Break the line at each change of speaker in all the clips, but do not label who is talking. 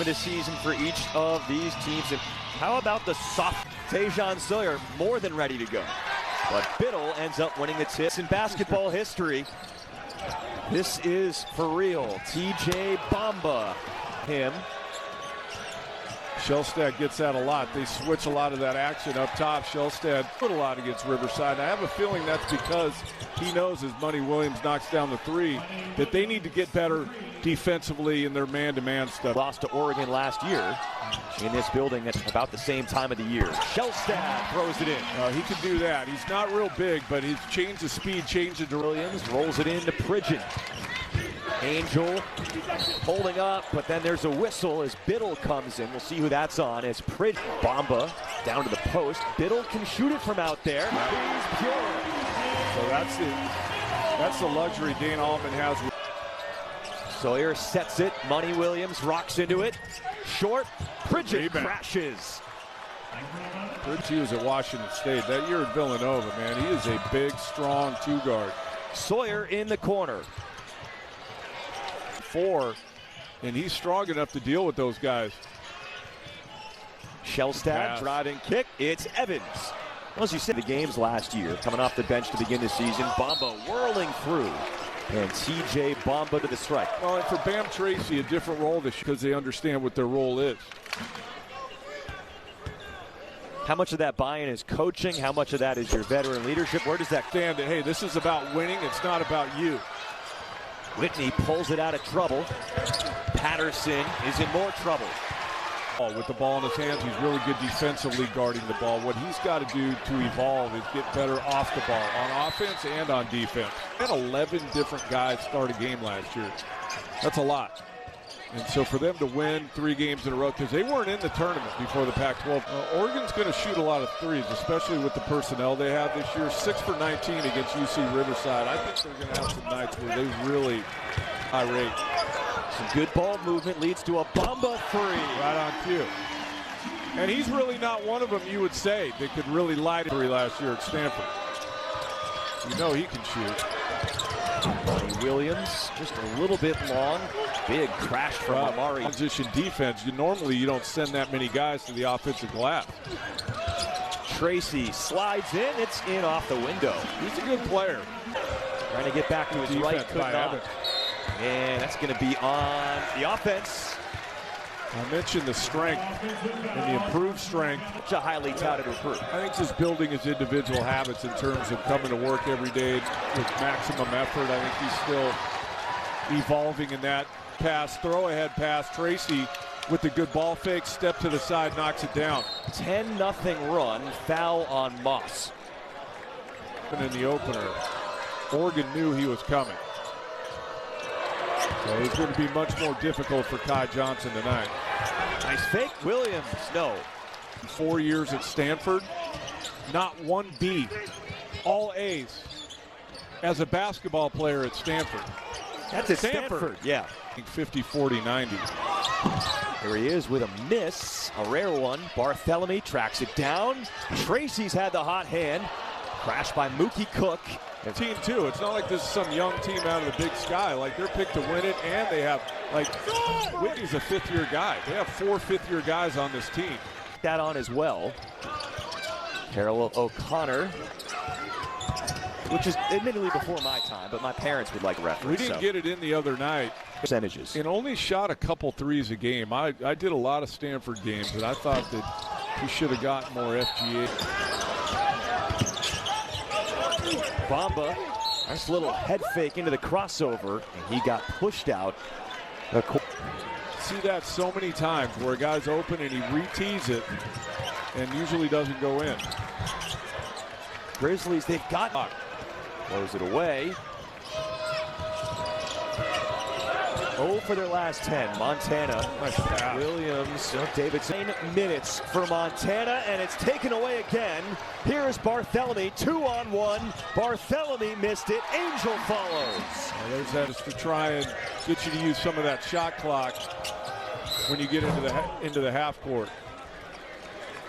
of the season for each of these teams. And how about the soft Tajon Sawyer, more than ready to go. But Biddle ends up winning the tip. In basketball history, this is for real. TJ Bamba. Him.
Shellstad gets that a lot. They switch a lot of that action up top. Shellstad put a lot against Riverside. I have a feeling that's because he knows as Money Williams knocks down the three that they need to get better defensively in their man-to-man stuff.
Lost to Oregon last year in this building at about the same time of the year. Shellstad throws it in.
He can do that. He's not real big, but he's changed the speed, changed the direction.
Williams rolls it into Pridgeon. Angel holding up, but then there's a whistle as Biddle comes in. We'll see who that's on as Pridgeon. Bamba down to the post. Biddle can shoot it from out there. He's pure.
So that's the luxury Dane Allman has.
Sawyer sets it. Money Williams rocks into it. Short. Pridgeon crashes.
He was at Washington State. That year at Villanova, man, he is a big, strong two-guard.
Sawyer in the corner.
And he's strong enough to deal with those guys.
Shellstad driving kick. It's Evans. Well, as you said, the games last year, coming off the bench to begin the season. Bamba whirling through. And TJ Bamba to the strike.
Well, and for Bam Tracy, a different role this year because they understand what their role is.
How much of that buy-in is coaching? How much of that is your veteran leadership? Where does that
stand? Hey, this is about winning. It's not about you.
Whitney pulls it out of trouble. Patterson is in more trouble.
With the ball in his hands, he's really good defensively guarding the ball. What he's got to do to evolve is get better off the ball, on offense and on defense. He had 11 different guys start a game last year. That's a lot. And so for them to win 3 games in a row, because they weren't in the tournament before the Pac-12. Oregon's going to shoot a lot of threes, especially with the personnel they have this year. 6 for 19 against UC Riverside. I think they're going to have some nights where they really irate.
Some good ball movement leads to a Bamba three.
Right on cue. And he's really not one of them, you would say, that could really light three last year at Stanford. You know he can shoot.
Williams just a little bit long. Big crash from Amari.
Position defense. Normally you don't send that many guys to the offensive glass.
Tracy slides in. It's in off the window.
He's a good player.
Trying to get back to his right. Could not. And that's going to be on the offense.
I mentioned the strength and the improved strength.
It's a highly touted recruit.
I think just building his individual habits in terms of coming to work every day with maximum effort. I think he's still evolving in that pass, throw ahead pass. Tracy with the good ball fake, step to the side, knocks it down.
10-0 run, foul on Moss.
And in the opener, Oregon knew he was coming. So it's going to be much more difficult for Kai Johnson tonight.
Nice fake, Williams, no.
4 years at Stanford, not one B, all A's as a basketball player at Stanford.
That's at Stanford, yeah.
50, 40, 90.
Here he is with a miss, a rare one. Barthélemy tracks it down. Tracy's had the hot hand. Crashed by Mookie Cook.
Team too. It's not like this is some young team out of the big sky. Like they're picked to win it, and they have Whitney's a 5th-year guy. They have 4 5th-year guys on this team.
That on as well. Carol O'Connor, which is admittedly before my time, but my parents would like reference.
We didn't get it in the other night.
Percentages.
And only shot a couple threes a game. I did a lot of Stanford games, and I thought that he should have gotten more FGA.
Bamba, nice little head fake into the crossover, and he got pushed out.
See that so many times where a guy's open and he re-tees it and usually doesn't go in.
Grizzlies, they've got. Throws it away. 0 for their last 10. Montana. Williams, Davidson. 9 minutes for Montana, and it's taken away again. Here's Barthélemy, 2-on-1. Barthélemy missed it. Angel follows.
Well, there's that is to try and get you to use some of that shot clock when you get into the half court.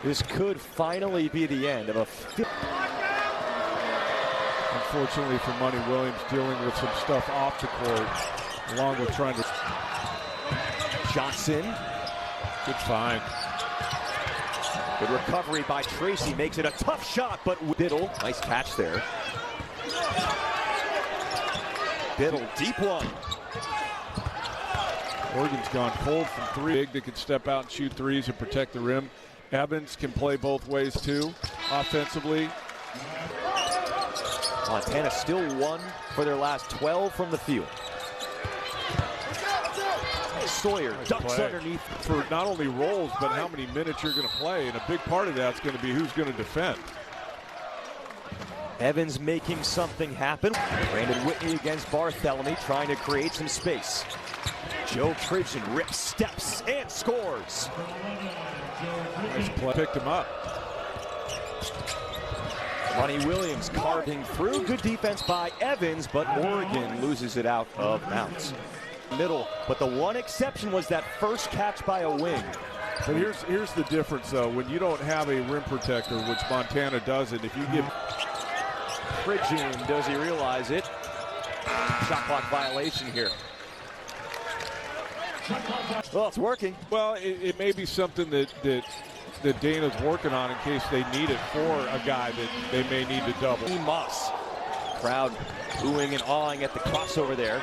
This could finally be the end of a.
Unfortunately for Money Williams, dealing with some stuff off the court, along with trying to.
Johnson
Good find.
Good recovery by Tracy, makes it a tough shot, but Biddle, nice catch there. Biddle, deep one.
Oregon's gone cold from three. Big that can step out and shoot threes and protect the rim. Evans can play both ways too, offensively.
Montana still 1 for their last 12 from the field. Sawyer ducks underneath.
For not only roles, but how many minutes you're going to play, and a big part of that's going to be who's going to defend.
Evans making something happen. Brandon Whitney against Barthélemy, trying to create some space. Joe Pridgeon rips, steps, and scores.
Nice play. Picked him up.
Ronnie Williams carving through. Good defense by Evans, but Oregon loses it out of bounds. Middle, but the one exception was that first catch by a wing.
But here's the difference, though. When you don't have a rim protector, which Montana doesn't, if you give...
Pridgeon, does he realize it? Shot clock violation here. Well, it's working.
Well, it may be something that Dana's working on in case they need it for a guy that they may need to double.
Moss. Crowd oohing and awing at the crossover there.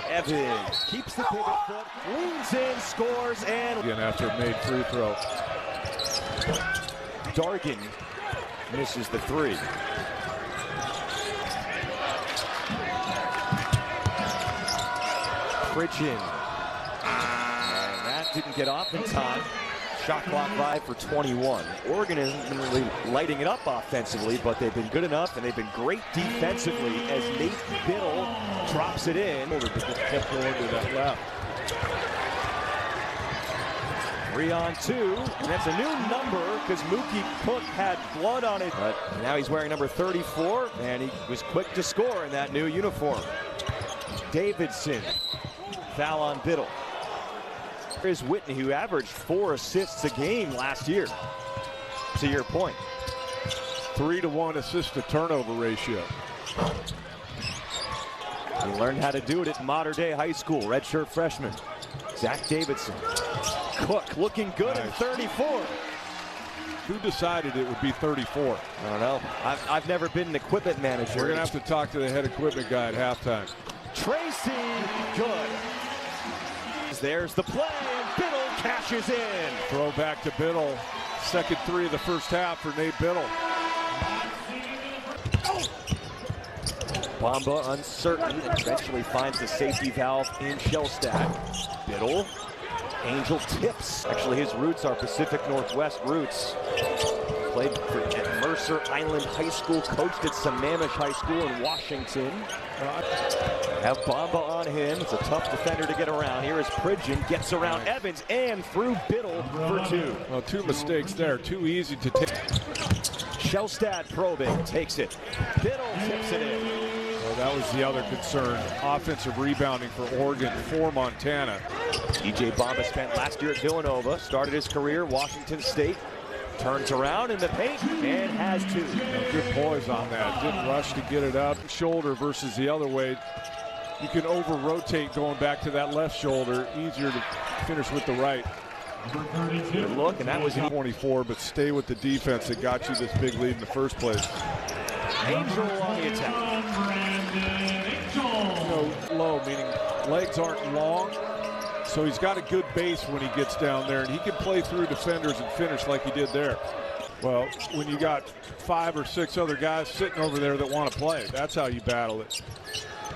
Evans keeps the pivot foot, leans in, scores, and...
Again, after a made free throw.
Dargan misses the three. Pridgeon. And that didn't get off in time. Shot clock 5 for 21. Oregon hasn't been really lighting it up offensively, but they've been good enough, and they've been great defensively as Nate Biddle drops it in.
Kept going to that left.
3 on 2, and that's a new number because Mookie Cook had blood on it. But now he's wearing number 34, and he was quick to score in that new uniform. Davidson, foul on Biddle. Here's Whitney, who averaged 4 assists a game last year. To your point.
3-to-1 assist to turnover ratio.
He learned how to do it at Mater Dei High School, redshirt freshman. Zach Davidson. Cook looking good at 34.
Who decided it would be 34?
I don't know. I've never been an equipment manager.
We're going to have to talk to the head equipment guy at halftime.
Tracy, good. There's the play, and Biddle cashes in.
Throw back to Biddle. Second three of the first half for Nate Biddle.
Bamba uncertain and eventually finds the safety valve in Shellstad. Biddle, Angel tips. Actually, his roots are Pacific Northwest roots. Played at Mercer Island High School, coached at Sammamish High School in Washington. Have Bamba on him. It's a tough defender to get around. Here is Pridgeon, gets around Evans and through Biddle for 2.
Well, 2 mistakes there. Too easy to take.
Shellstad probing, takes it. Biddle tips it in.
Well, that was the other concern. Offensive rebounding for Oregon for Montana.
TJ Bamba spent last year at Villanova, started his career Washington State. Turns around in the paint and has 2.
Good poise on that. Didn't rush to get it up. Shoulder versus the other way. You can over-rotate going back to that left shoulder. Easier to finish with the right.
Good look, and that was in
24, but stay with the defense that got you this big lead in the first place.
Angel on the attack.
Low, meaning legs aren't long. So he's got a good base when he gets down there, and he can play through defenders and finish like he did there. Well, when you got 5 or 6 other guys sitting over there that want to play, that's how you battle it.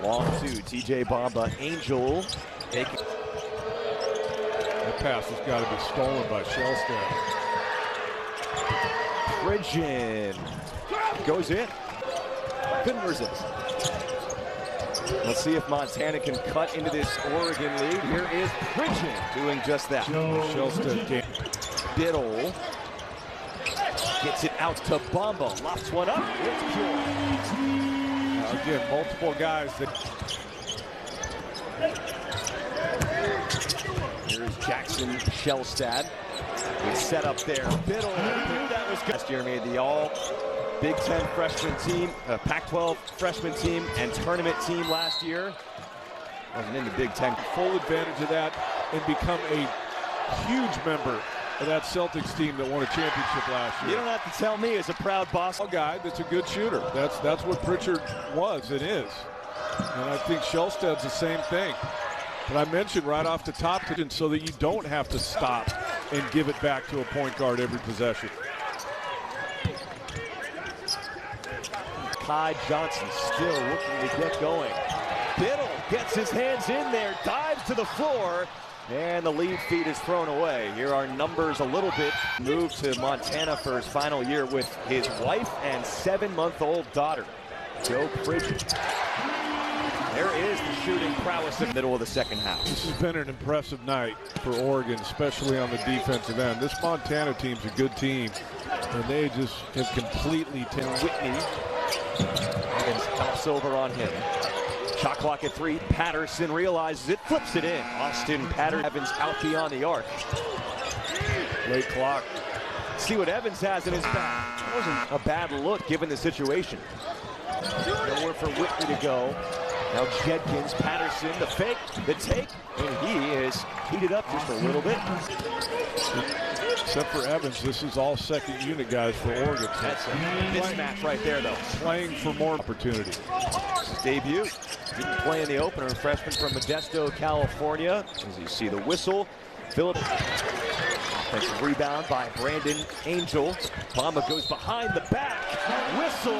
Long 2, TJ Bamba. Angel.
That pass has got to be stolen by Shellstad.
Pridgeon goes in. Couldn't resist. Let's see if Montana can cut into this Oregon lead. Here is Pridgeon doing just that.
Shellstad.
Biddle gets it out to Bamba. Lofts one up. It's pure.
Again, multiple guys that...
Here's Jackson Shellstad. It's set up there. Biddle. That was good. Last year made the all Big Ten freshman team, Pac-12 freshman team, and tournament team last year. Wasn't in the Big Ten.
Full advantage of that and become a Huge member of that Celtics team that won a championship last year.
You don't have to tell me, as a proud Boston
guy that's a good shooter. That's what Pritchard was and is. And I think Shellstead's the same thing. But I mentioned right off the top, so that you don't have to stop and give it back to a point guard every possession.
Kai Johnson still looking to get going. Biddle gets his hands in there, dives to the floor, and the lead feed is thrown away. Here are numbers a little bit. Moved to Montana for his final year with his wife and 7-month-old daughter. Joe Pritchard. There is the shooting prowess in the middle of the second half.
This has been an impressive night for Oregon, especially on the defensive end. This Montana team's a good team, and they just have completely taken Whitney.
Evans hops over on him. Shot clock at 3. Patterson realizes it, flips it in. Austin Patterson. Evans out beyond the arc.
Late clock.
See what Evans has in his back. It wasn't a bad look given the situation. Nowhere for Whitney to go. Now Jenkins, Patterson, the fake, the take, and he is heated up just a little bit.
Except for Evans, this is all second unit guys for Oregon.
That's a mismatch right there, though.
Playing for more opportunity.
Debut. Didn't play in the opener. Freshman from Modesto, California. As you see the whistle. Phillips. Offensive rebound by Brandon Angel. Bama goes behind the back. Whistle.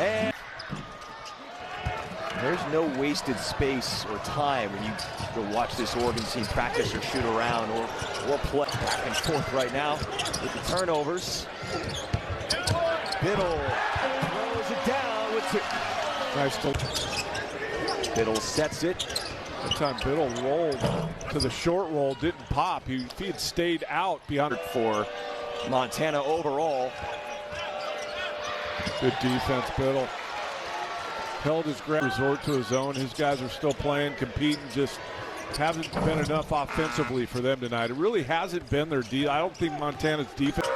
And there's no wasted space or time when you go watch this Oregon team practice or shoot around or play. Back and forth right now with the turnovers. Biddle throws it down with 2.
Nice touch.
Biddle sets it.
That time Biddle rolled to the short roll, didn't pop. If he had stayed out beyond
for Montana overall.
Good defense, Biddle. Held his ground, resort to his own. His guys are still playing, competing, just haven't been enough offensively for them tonight. It really hasn't been their deal. I don't think Montana's defense.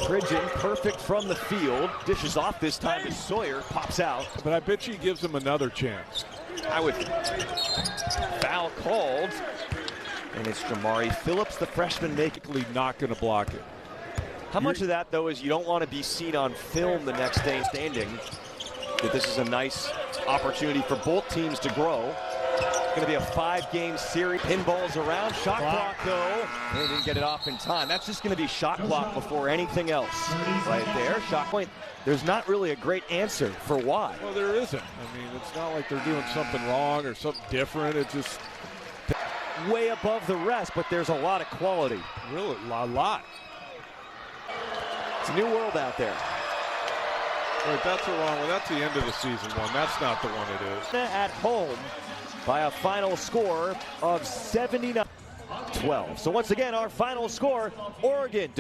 Pridgeon, perfect from the field. Dishes off this time to Sawyer, pops out.
But I bet you he gives them another chance.
I would. Foul called. And it's Jamari Phillips, the freshman, basically
not going to block it.
How much of that, though, is you don't want to be seen on film the next day standing? That this is a nice opportunity for both teams to grow. It's going to be a 5-game series. Pinballs around. Shot clock, though. They didn't get it off in time. That's just going to be shot clock before anything else. Right there. Shot point. There's not really a great answer for why.
Well, there isn't. I mean, it's not like they're doing something wrong or something different. It's just
way above the rest, but there's a lot of quality.
Really, a lot.
It's a new world out there.
Wait, that's the wrong one. That's the end of the season one. That's not the one it is.
At home by a final score of 79-12. So once again, our final score, Oregon